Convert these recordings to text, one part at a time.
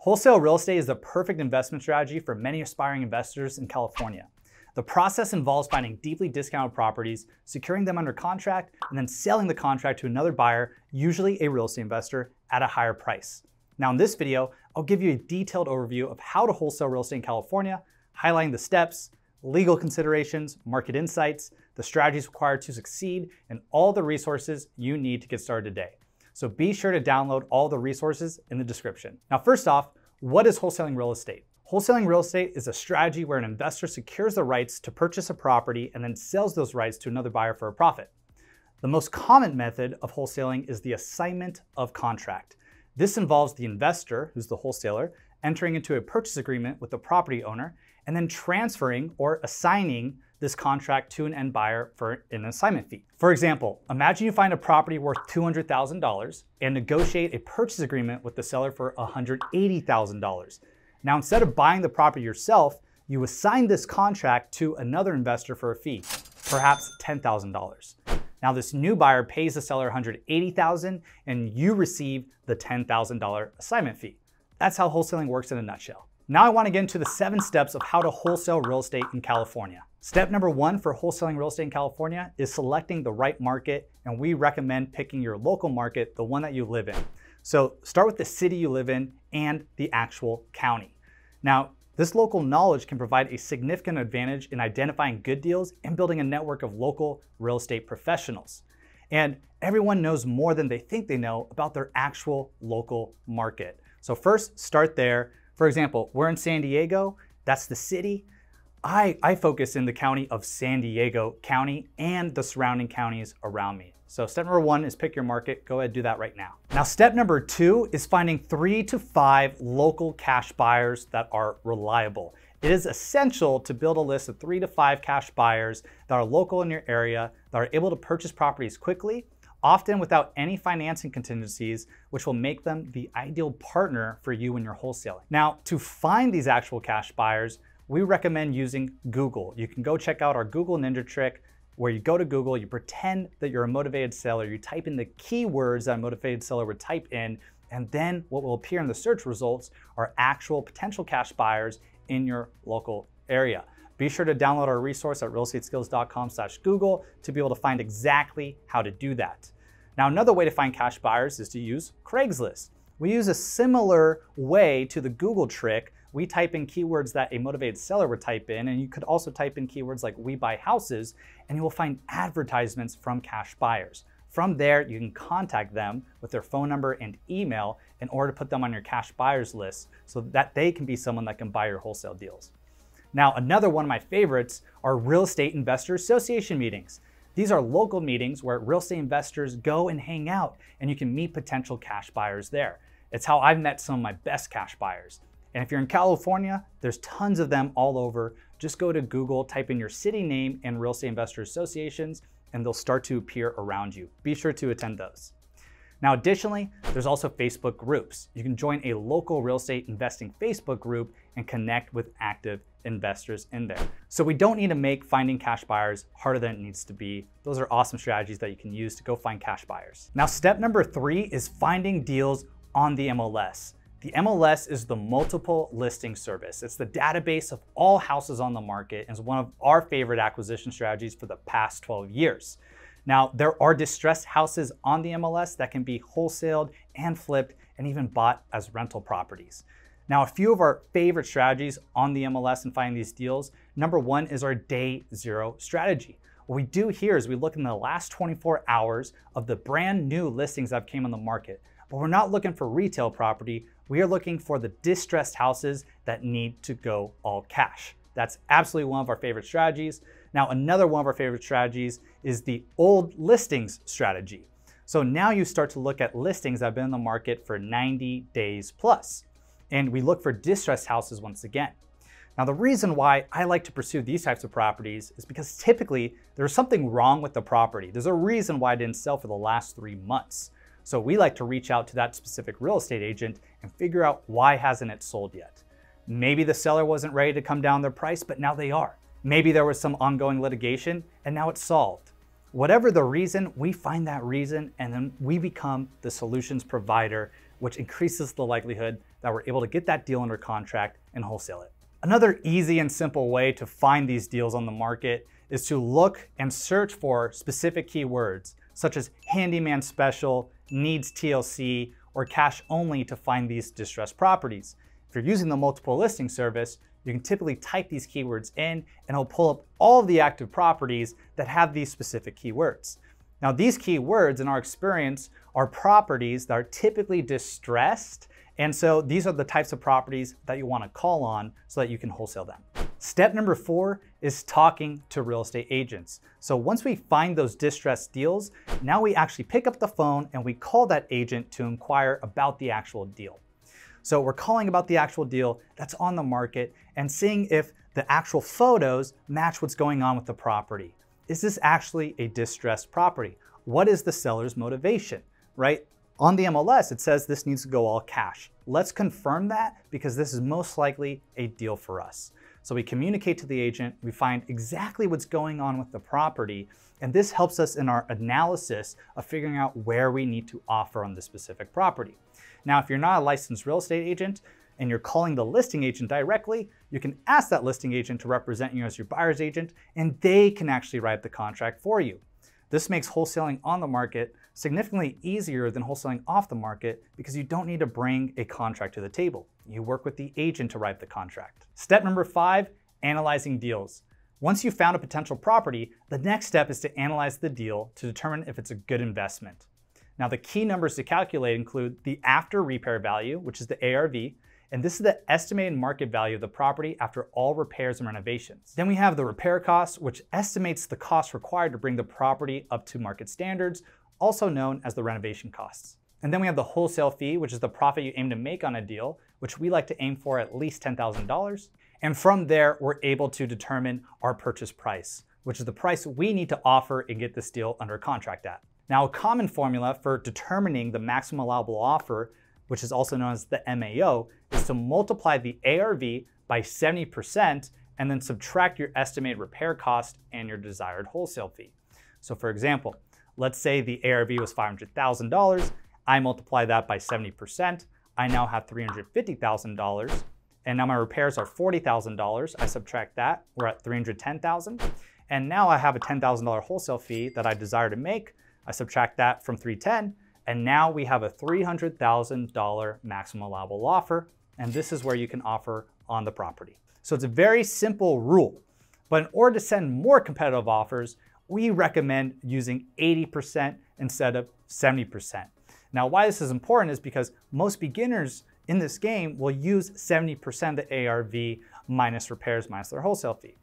Wholesale real estate is the perfect investment strategy for many aspiring investors in California. The process involves finding deeply discounted properties, securing them under contract, and then selling the contract to another buyer, usually a real estate investor, at a higher price. Now in this video, I'll give you a detailed overview of how to wholesale real estate in California, highlighting the steps, legal considerations, market insights, the strategies required to succeed, and all the resources you need to get started today. So be sure to download all the resources in the description. Now, first off, what is wholesaling real estate? Wholesaling real estate is a strategy where an investor secures the rights to purchase a property and then sells those rights to another buyer for a profit. The most common method of wholesaling is the assignment of contract. This involves the investor, who's the wholesaler, entering into a purchase agreement with the property owner and then transferring or assigning this contract to an end buyer for an assignment fee. For example, imagine you find a property worth $200,000 and negotiate a purchase agreement with the seller for $180,000. Now, instead of buying the property yourself, you assign this contract to another investor for a fee, perhaps $10,000. Now, this new buyer pays the seller $180,000 and you receive the $10,000 assignment fee. That's how wholesaling works in a nutshell. Now I want to get into the 7 steps of how to wholesale real estate in California. Step number 1 for wholesaling real estate in California is selecting the right market, and we recommend picking your local market, the one that you live in. So start with the city you live in and the actual county. Now, this local knowledge can provide a significant advantage in identifying good deals and building a network of local real estate professionals. And everyone knows more than they think they know about their actual local market. So first, start there. For example, we're in San Diego, that's the city. I focus in the county of San Diego County and the surrounding counties around me. So step number 1 is pick your market. Go ahead and do that right now. Now, step number 2 is finding 3 to 5 local cash buyers that are reliable. It is essential to build a list of 3 to 5 cash buyers that are local in your area, that are able to purchase properties quickly, often without any financing contingencies, which will make them the ideal partner for you when you're wholesaling. Now, to find these actual cash buyers, we recommend using Google. You can go check out our Google Ninja trick, where you go to Google, you pretend that you're a motivated seller, you type in the keywords that a motivated seller would type in, and then what will appear in the search results are actual potential cash buyers in your local area. Be sure to download our resource at realestateskills.com/Google to be able to find exactly how to do that. Now, another way to find cash buyers is to use Craigslist. We use a similar way to the Google trick. We type in keywords that a motivated seller would type in, and you could also type in keywords like "we buy houses," and you will find advertisements from cash buyers. From there, you can contact them with their phone number and email in order to put them on your cash buyers list so that they can be someone that can buy your wholesale deals. Now, another one of my favorites are real estate investor association meetings. These are local meetings where real estate investors go and hang out, and you can meet potential cash buyers there. It's how I've met some of my best cash buyers. And if you're in California, there's tons of them all over. Just go to Google, type in your city name and real estate investor associations, and they'll start to appear around you. Be sure to attend those. Now, additionally, there's also Facebook groups. You can join a local real estate investing Facebook group and connect with active investors in there. So we don't need to make finding cash buyers harder than it needs to be. Those are awesome strategies that you can use to go find cash buyers. Now, step number 3 is finding deals on the MLS. The MLS is the multiple listing service. It's the database of all houses on the market and is one of our favorite acquisition strategies for the past 12 years. Now, there are distressed houses on the MLS that can be wholesaled and flipped and even bought as rental properties. Now, a few of our favorite strategies on the MLS and finding these deals. Number 1 is our day 0 strategy. What we do here is we look in the last 24 hours of the brand new listings that came on the market. But we're not looking for retail property. We are looking for the distressed houses that need to go all cash. That's absolutely one of our favorite strategies. Now, another one of our favorite strategies is the old listings strategy. So now you start to look at listings that have been in the market for 90 days plus. And we look for distressed houses once again. Now, the reason why I like to pursue these types of properties is because typically there's something wrong with the property. There's a reason why it didn't sell for the last 3 months. So we like to reach out to that specific real estate agent and figure out why hasn't it sold yet. Maybe the seller wasn't ready to come down their price, but now they are. Maybe there was some ongoing litigation and now it's solved. Whatever the reason, we find that reason and then we become the solutions provider, which increases the likelihood that we're able to get that deal under contract and wholesale it. Another easy and simple way to find these deals on the market is to look and search for specific keywords, such as handyman special, needs TLC, or cash only to find these distressed properties. If you're using the multiple listing service, you can typically type these keywords in and it'll pull up all of the active properties that have these specific keywords. Now, these keywords in our experience are properties that are typically distressed, and so these are the types of properties that you want to call on so that you can wholesale them. Step number 4 is talking to real estate agents. So once we find those distressed deals, now we actually pick up the phone and we call that agent to inquire about the actual deal. So we're calling about the actual deal that's on the market and seeing if the actual photos match what's going on with the property. Is this actually a distressed property? What is the seller's motivation, right? On the MLS, it says this needs to go all cash. Let's confirm that because this is most likely a deal for us. So we communicate to the agent, we find exactly what's going on with the property, and this helps us in our analysis of figuring out where we need to offer on this specific property. Now, if you're not a licensed real estate agent and you're calling the listing agent directly, you can ask that listing agent to represent you as your buyer's agent, and they can actually write the contract for you. This makes wholesaling on the market significantly easier than wholesaling off the market because you don't need to bring a contract to the table. You work with the agent to write the contract. Step number 5, analyzing deals. Once you've found a potential property, the next step is to analyze the deal to determine if it's a good investment. Now, the key numbers to calculate include the after repair value, which is the ARV, and this is the estimated market value of the property after all repairs and renovations. Then we have the repair costs, which estimates the cost required to bring the property up to market standards, also known as the renovation costs. And then we have the wholesale fee, which is the profit you aim to make on a deal, which we like to aim for at least $10,000. And from there, we're able to determine our purchase price, which is the price we need to offer and get this deal under contract at. Now, a common formula for determining the maximum allowable offer, which is also known as the MAO, is to multiply the ARV by 70% and then subtract your estimated repair cost and your desired wholesale fee. So for example, let's say the ARV was $500,000. I multiply that by 70%. I now have $350,000. And now my repairs are $40,000. I subtract that, we're at $310,000. And now I have a $10,000 wholesale fee that I desire to make. I subtract that from $310,000. And now we have a $300,000 maximum allowable offer, and this is where you can offer on the property. So it's a very simple rule, but in order to send more competitive offers, we recommend using 80% instead of 70%. Now, why this is important is because most beginners in this game will use 70% of the ARV minus repairs minus their wholesale fee.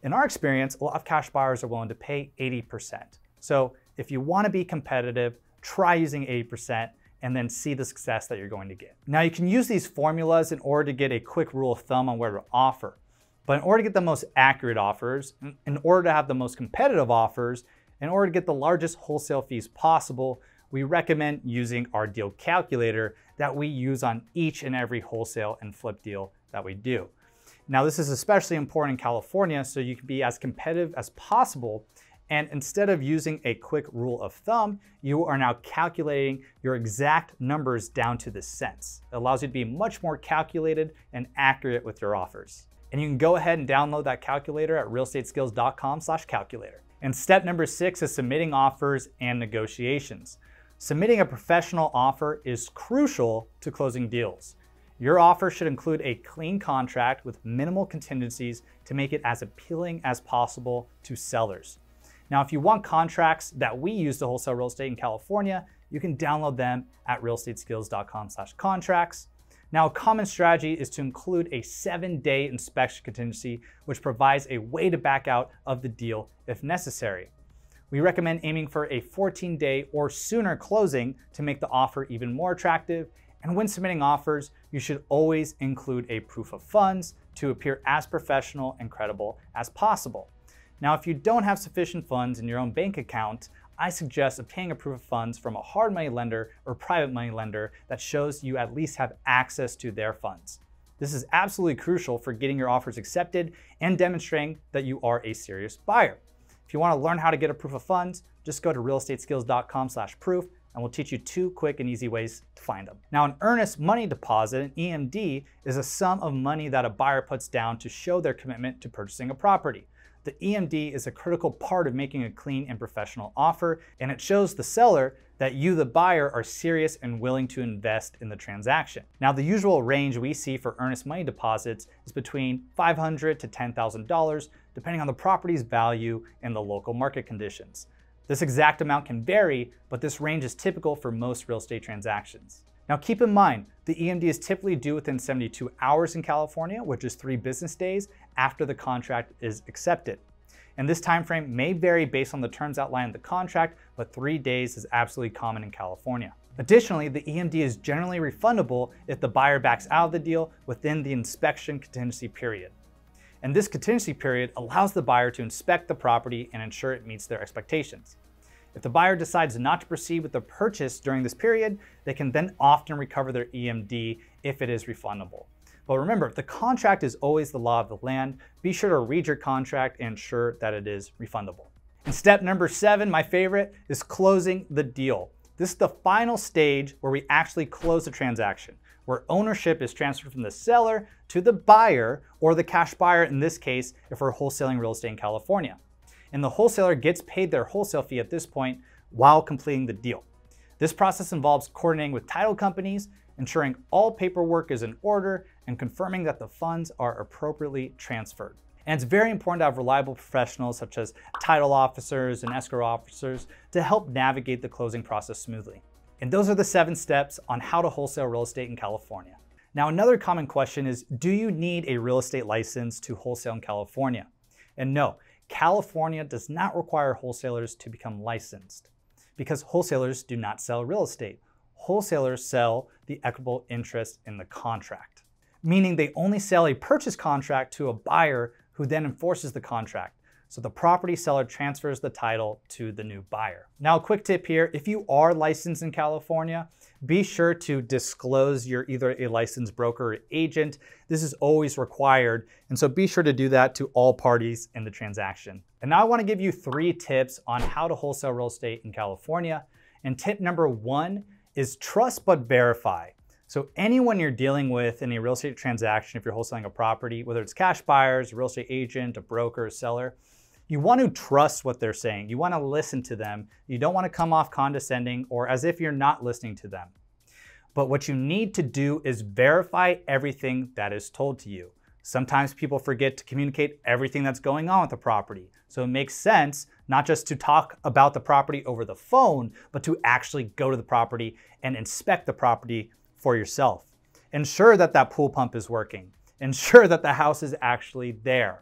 In our experience, a lot of cash buyers are willing to pay 80%. So if you want to be competitive, try using 80% and then see the success that you're going to get. Now, you can use these formulas in order to get a quick rule of thumb on where to offer. But in order to get the most accurate offers, in order to have the most competitive offers, in order to get the largest wholesale fees possible, we recommend using our deal calculator that we use on each and every wholesale and flip deal that we do. Now, this is especially important in California, so you can be as competitive as possible. And instead of using a quick rule of thumb, you are now calculating your exact numbers down to the cents. It allows you to be much more calculated and accurate with your offers. And you can go ahead and download that calculator at realestateskills.com/calculator. And step number 6 is submitting offers and negotiations. Submitting a professional offer is crucial to closing deals. Your offer should include a clean contract with minimal contingencies to make it as appealing as possible to sellers. Now, if you want contracts that we use to wholesale real estate in California, you can download them at realestateskills.com/contracts. Now, a common strategy is to include a 7-day inspection contingency, which provides a way to back out of the deal if necessary. We recommend aiming for a 14-day or sooner closing to make the offer even more attractive. And when submitting offers, you should always include a proof of funds to appear as professional and credible as possible. Now, if you don't have sufficient funds in your own bank account, I suggest obtaining a proof of funds from a hard money lender or private money lender that shows you at least have access to their funds. This is absolutely crucial for getting your offers accepted and demonstrating that you are a serious buyer. If you want to learn how to get a proof of funds, just go to realestateskills.com/proof and we'll teach you 2 quick and easy ways to find them. Now, an earnest money deposit, an EMD, is a sum of money that a buyer puts down to show their commitment to purchasing a property. The EMD is a critical part of making a clean and professional offer, and it shows the seller that you, the buyer, are serious and willing to invest in the transaction. Now, the usual range we see for earnest money deposits is between $500 to $10,000, depending on the property's value and the local market conditions. This exact amount can vary, but this range is typical for most real estate transactions. Now, keep in mind, the EMD is typically due within 72 hours in California, which is 3 business days after the contract is accepted. And this time frame may vary based on the terms outlined in the contract, but 3 days is absolutely common in California. Additionally, the EMD is generally refundable if the buyer backs out of the deal within the inspection contingency period. And this contingency period allows the buyer to inspect the property and ensure it meets their expectations. If the buyer decides not to proceed with the purchase during this period, they can then often recover their EMD if it is refundable. But remember, the contract is always the law of the land. Be sure to read your contract and ensure that it is refundable. And step number 7, my favorite, is closing the deal. This is the final stage where we actually close the transaction, where ownership is transferred from the seller to the buyer, or the cash buyer in this case, if we're wholesaling real estate in California. And the wholesaler gets paid their wholesale fee at this point while completing the deal. This process involves coordinating with title companies, ensuring all paperwork is in order, and confirming that the funds are appropriately transferred. And it's very important to have reliable professionals such as title officers and escrow officers to help navigate the closing process smoothly. And those are the 7 steps on how to wholesale real estate in California. Now, another common question is, do you need a real estate license to wholesale in California? And no, California does not require wholesalers to become licensed because wholesalers do not sell real estate. Wholesalers sell the equitable interest in the contract, meaning they only sell a purchase contract to a buyer who then enforces the contract. So the property seller transfers the title to the new buyer. Now, a quick tip here, if you are licensed in California, be sure to disclose you're either a licensed broker or agent. This is always required, and so be sure to do that to all parties in the transaction. And now I want to give you 3 tips on how to wholesale real estate in California. And tip number 1 is trust but verify. So anyone you're dealing with in a real estate transaction, if you're wholesaling a property, whether it's cash buyers, a real estate agent, a broker, a seller, you want to trust what they're saying. You want to listen to them. You don't want to come off condescending or as if you're not listening to them. But what you need to do is verify everything that is told to you. Sometimes people forget to communicate everything that's going on with the property. So it makes sense not just to talk about the property over the phone, but to actually go to the property and inspect the property for yourself. Ensure that that pool pump is working. Ensure that the house is actually there,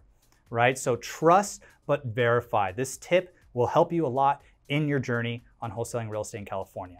right? So trust but verify. This tip will help you a lot in your journey on wholesaling real estate in California.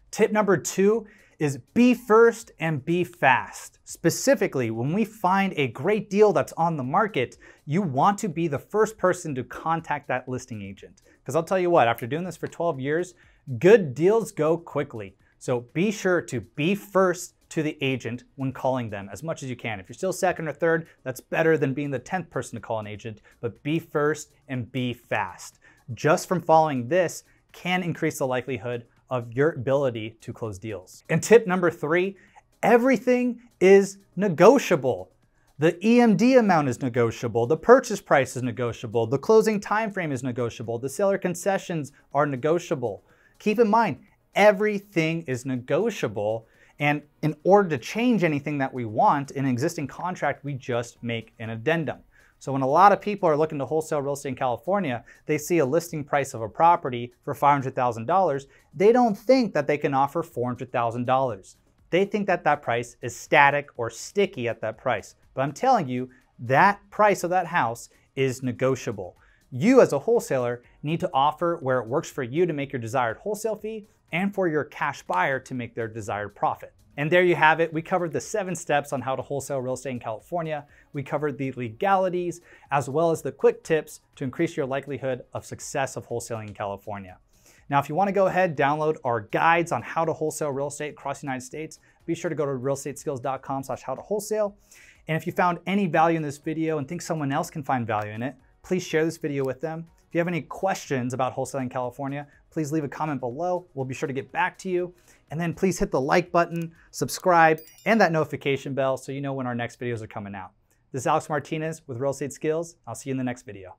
Tip number 2 is be first and be fast. Specifically, when we find a great deal that's on the market, you want to be the first person to contact that listing agent. Because I'll tell you what, after doing this for 12 years, good deals go quickly. So be sure to be first to the agent when calling them as much as you can. If you're still second or third, that's better than being the 10th person to call an agent, but be first and be fast. Just from following this can increase the likelihood of your ability to close deals. And tip number 3, everything is negotiable. The EMD amount is negotiable, the purchase price is negotiable, the closing time frame is negotiable, the seller concessions are negotiable. Keep in mind, everything is negotiable. And in order to change anything that we want in an existing contract, we just make an addendum. So when a lot of people are looking to wholesale real estate in California, they see a listing price of a property for $500,000. They don't think that they can offer $400,000. They think that that price is static or sticky at that price. But I'm telling you, that price of that house is negotiable. You as a wholesaler need to offer where it works for you to make your desired wholesale fee and for your cash buyer to make their desired profit. And there you have it. We covered the 7 steps on how to wholesale real estate in California. We covered the legalities as well as the quick tips to increase your likelihood of success of wholesaling in California. Now, if you want to go ahead, download our guides on how to wholesale real estate across the United States, be sure to go to realestateskills.com/how-to-wholesale. And if you found any value in this video and think someone else can find value in it, please share this video with them. If you have any questions about wholesaling in California, please leave a comment below. We'll be sure to get back to you. And then please hit the like button, subscribe, and that notification bell so you know when our next videos are coming out. This is Alex Martinez with Real Estate Skills. I'll see you in the next video.